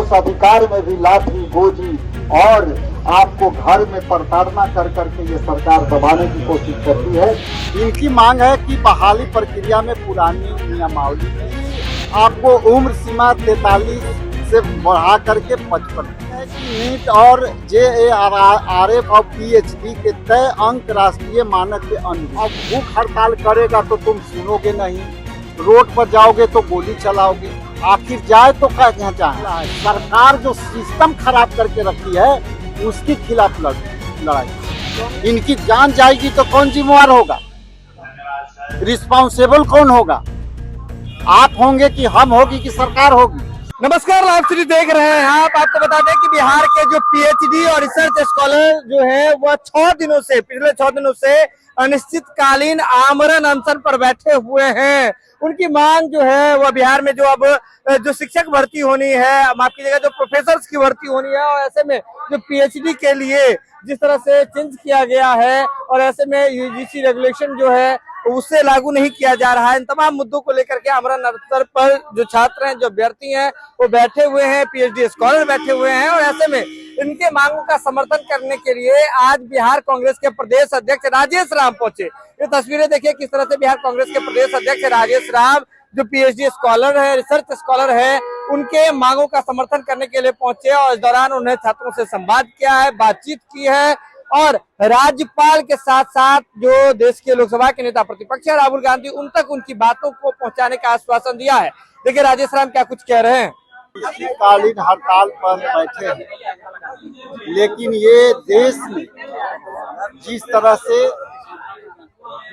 उस अधिकार में भी लाठी गोजी और आपको घर में प्रताड़ना कर करके ये सरकार दबाने की कोशिश करती है। इनकी मांग है कि बहाली प्रक्रिया में पुरानी नियमावली आपको उम्र सीमा 43 से बढ़ा करके 55 नीट और JARF और PhD के तय अंक राष्ट्रीय मानक के अनुरूप। अब भूख हड़ताल करेगा तो तुम सुनोगे नहीं, रोड पर जाओगे तो गोली चलाओगे, आखिर जाए तो क्या चाहे। सरकार जो सिस्टम खराब करके रखी है उसके खिलाफ लड़ाई। इनकी जान जाएगी तो कौन जिम्मेवार होगा, रिस्पॉन्सिबल कौन होगा? आप होंगे कि हम होगी कि सरकार होगी? नमस्कार, लाइव सीरीज देख रहे हैं आप। आपको बता दें कि बिहार के जो PhD और रिसर्च स्कॉलर जो है वह पिछले 6 दिनों से अनिश्चितकालीन आमरण अनशन पर बैठे हुए हैं। उनकी मांग जो है वह बिहार में जो अब जो शिक्षक भर्ती होनी है, माफ कीजिएगा, जो प्रोफेसर्स की भर्ती होनी है, और ऐसे में जो PhD के लिए जिस तरह से चेंज किया गया है और ऐसे में UGC रेगुलेशन जो है उससे लागू नहीं किया जा रहा है, इन तमाम मुद्दों को लेकर के आमरण अनशन पर जो छात्र हैं, जो अभ्यर्थी हैं, वो बैठे हुए हैं, PhD स्कॉलर बैठे हुए हैं। और ऐसे में इनके मांगों का समर्थन करने के लिए आज बिहार कांग्रेस के प्रदेश अध्यक्ष राजेश राम पहुंचे। ये तस्वीरें देखिए किस तरह से बिहार कांग्रेस के प्रदेश अध्यक्ष राजेश राम जो PhD स्कॉलर है, रिसर्च स्कॉलर है, उनके मांगों का समर्थन करने के लिए पहुंचे और इस दौरान उन्हें छात्रों से संवाद किया है, बातचीत की है और राज्यपाल के साथ साथ जो देश के लोकसभा के नेता प्रतिपक्ष है राहुल गांधी, उन तक उनकी बातों को पहुंचाने का आश्वासन दिया है। देखिए राजेश राम क्या कुछ कह रहे हैं। कालीन हड़ताल पर बैठे हैं, लेकिन ये देश में जिस तरह से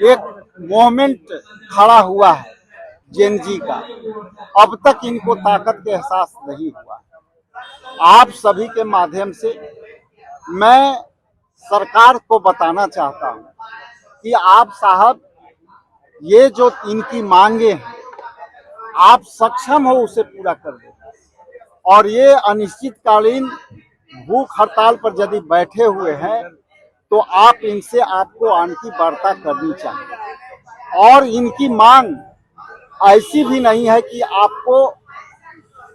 एक मूवमेंट खड़ा हुआ है जेन जी का, अब तक इनको ताकत के एहसास नहीं हुआ। आप सभी के माध्यम से मैं सरकार को बताना चाहता हूं कि आप साहब ये जो इनकी मांगे हैं आप सक्षम हो उसे पूरा कर दो। और ये अनिश्चितकालीन भूख हड़ताल पर यदि बैठे हुए हैं तो आप इनसे आपको आंकी वार्ता करनी चाहिए। और इनकी मांग ऐसी भी नहीं है कि आपको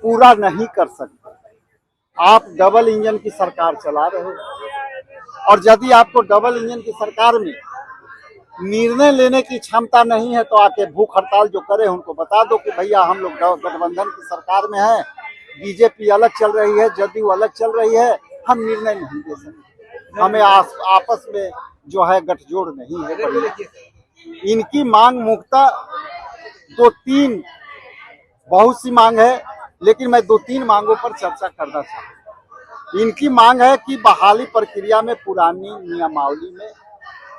पूरा नहीं कर सकते। आप डबल इंजन की सरकार चला रहे हो और यदि आपको डबल इंजन की सरकार में निर्णय लेने की क्षमता नहीं है तो आके भूख हड़ताल जो करे उनको बता दो कि भैया हम लोग गठबंधन की सरकार में हैं, बीजेपी अलग चल रही है, जदयू अलग चल रही है, हम निर्णय नहीं दे सकते, हमें आपस में जो है गठजोड़ नहीं है। इनकी मांग मुख्यतः 2-3 बहुत सी मांग है, लेकिन मैं 2-3 मांगों पर चर्चा करना चाहूँगा। इनकी मांग है कि बहाली प्रक्रिया में पुरानी नियमावली में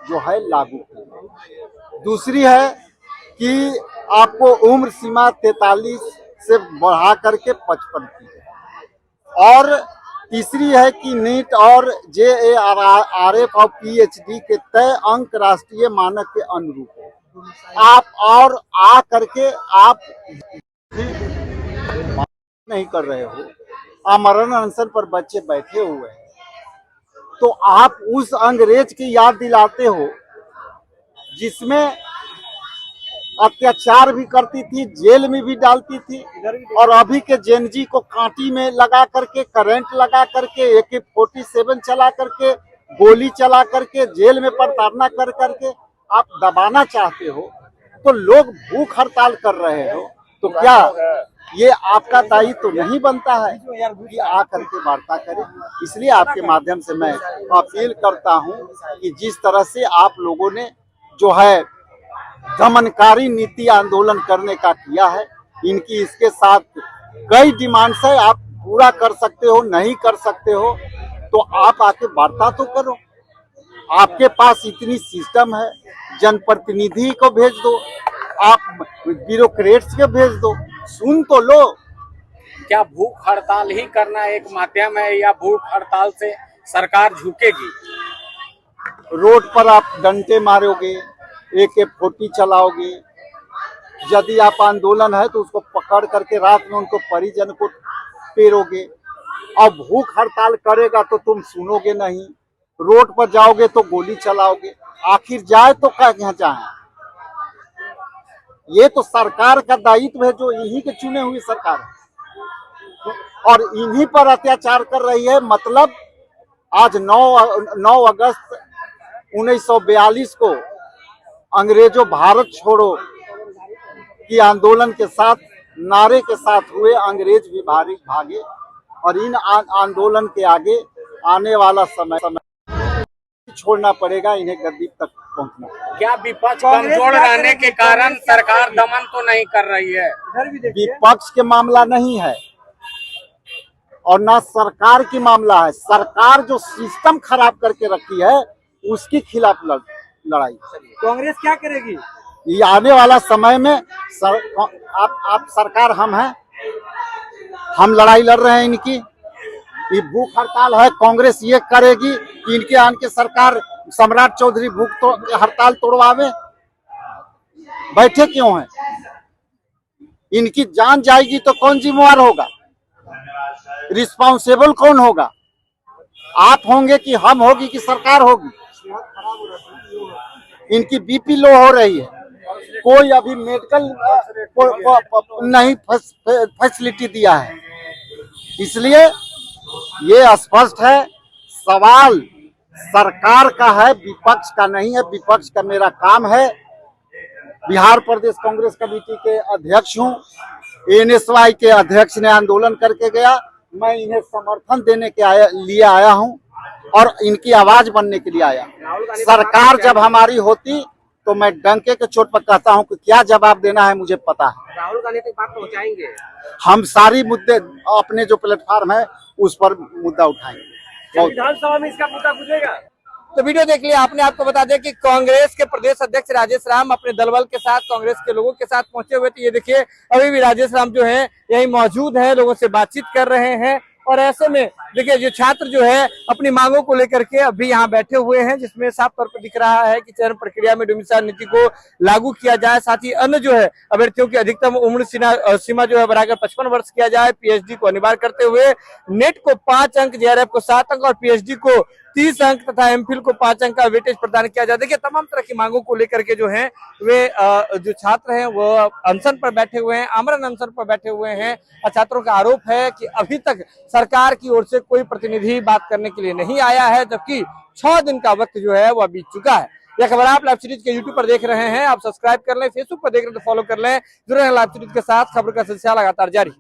जो है लागू की। दूसरी है कि आपको उम्र सीमा 43 से बढ़ा करके 55 की है। और तीसरी है कि नीट और JARF और PhD के तय अंक राष्ट्रीय मानक के अनुरूप आप और आ करके आप नहीं कर रहे हो, आमरण अनशन पर बच्चे बैठे हुए हैं, तो आप उस अंग्रेज की याद दिलाते हो जिसमें अत्याचार भी करती थी, जेल में भी डालती थी, और अभी के जेनजी को कांटी में लगा करके, करंट लगा करके, AK-47 चला करके, गोली चला करके, जेल में प्रताड़ना कर करके आप दबाना चाहते हो। तो लोग भूख हड़ताल कर रहे हो तो क्या ये आपका दायित्व तो नहीं बनता है कि आ करके वार्ता करें? इसलिए आपके माध्यम से मैं अपील करता हूं कि जिस तरह से आप लोगों ने जो है दमनकारी नीति आंदोलन करने का किया है, इनकी इसके साथ कई डिमांड्स है, आप पूरा कर सकते हो, नहीं कर सकते हो तो आप आके वार्ता तो करो। आपके पास इतनी सिस्टम है, जनप्रतिनिधि को भेज दो, आप ब्यूरोक्रेट्स के भेज दो, सुन तो लो। क्या भूख हड़ताल ही करना एक माध्यम है या भूख हड़ताल से सरकार झुकेगी? रोड पर आप डंडे मारोगे, AK-40 चलाओगे, यदि आप आंदोलन है तो उसको पकड़ करके रात में उनको परिजन को पेरोगे। और भूख हड़ताल करेगा तो तुम सुनोगे नहीं, रोड पर जाओगे तो गोली चलाओगे, आखिर जाए तो क्या चाहे। ये तो सरकार का दायित्व है, जो यही के चुने हुई सरकार है। और इन्हीं पर अत्याचार कर रही है। मतलब आज 9 अगस्त 1942 को अंग्रेजों भारत छोड़ो की आंदोलन के साथ, नारे के साथ हुए, अंग्रेज भी भागे और इन आंदोलन के आगे आने वाला समय छोड़ना पड़ेगा, इन्हें गद्दी तक पहुंचना। क्या विपक्ष कमजोर रहने के कारण सरकार दमन तो नहीं कर रही है? विपक्ष के मामला नहीं है और ना सरकार की मामला है। सरकार जो सिस्टम खराब करके रखी है उसके खिलाफ लड़ाई। कांग्रेस क्या करेगी? ये आने वाला समय में आप सरकार हम हैं, हम लड़ाई लड़ रहे हैं इनकी। ये भूख हड़ताल है, कांग्रेस ये करेगी कि इनके आन के सरकार सम्राट चौधरी भूख हड़ताल तोड़वावे। बैठे क्यों हैं? इनकी जान जाएगी तो कौन जिम्मेवार होगा? रिस्पॉन्सिबल कौन होगा? आप होंगे कि हम होगी कि सरकार होगी? इनकी बीपी लो हो रही है, कोई अभी मेडिकल नहीं फैसिलिटी दिया है। इसलिए ये स्पष्ट है, सवाल सरकार का है, विपक्ष का नहीं है। विपक्ष का मेरा काम है। बिहार प्रदेश कांग्रेस कमेटी के अध्यक्ष हूँ, एनएसवाई के अध्यक्ष ने आंदोलन करके गया, मैं इन्हें समर्थन देने के लिए आया हूँ और इनकी आवाज बनने के लिए आया। सरकार जब हमारी होती तो मैं डंके के चोट पर कहता हूं कि क्या जवाब देना है मुझे पता है। राहुल गांधी तक बात पहुंचाएंगे? हम सारी मुद्दे अपने जो प्लेटफॉर्म है उस पर मुद्दा उठाएंगे। विधानसभा में इसका मुद्दा पूछेगा। तो वीडियो देख लिया आपने। आपको बता दें कि कांग्रेस के प्रदेश अध्यक्ष राजेश राम अपने दलबल के साथ कांग्रेस के लोगों के साथ पहुंचे हुए थे। ये देखिए अभी भी राजेश राम जो है यही मौजूद है, लोगों से बातचीत कर रहे हैं। और ऐसे में देखिए जो छात्र जो है अपनी मांगों को लेकर के अभी यहाँ बैठे हुए हैं, जिसमें साफ तौर पर दिख रहा है कि चयन प्रक्रिया में डोमिसाइल नीति को लागू किया जाए, साथ ही अन्य जो है अभ्यर्थियों की अधिकतम उम्र सीमा जो है बढ़ाकर 55 वर्ष किया जाए, पीएचडी को अनिवार्य करते हुए नेट को 5 अंक, जेआरएफ को 7 अंक और पीएचडी को 30 अंक तथा एमफिल को 5 अंक का वेटेज प्रदान किया जाए। देखिए तमाम तरह की मांगों को लेकर के जो है वे जो छात्र हैं वो अनशन पर बैठे हुए हैं, आमरण अनशन पर बैठे हुए हैं। छात्रों का आरोप है कि अभी तक सरकार की ओर से कोई प्रतिनिधि बात करने के लिए नहीं आया है, जबकि 6 दिन का वक्त जो है वह बीत चुका है। यह खबर आप लाइव सीरीज के यूट्यूब पर देख रहे हैं, आप सब्सक्राइब कर लें, फेसबुक पर देख रहे हैं तो फॉलो कर लें। जुड़े हैं लाइव सीरीज के साथ, खबर का सिलसिला लगातार जारी।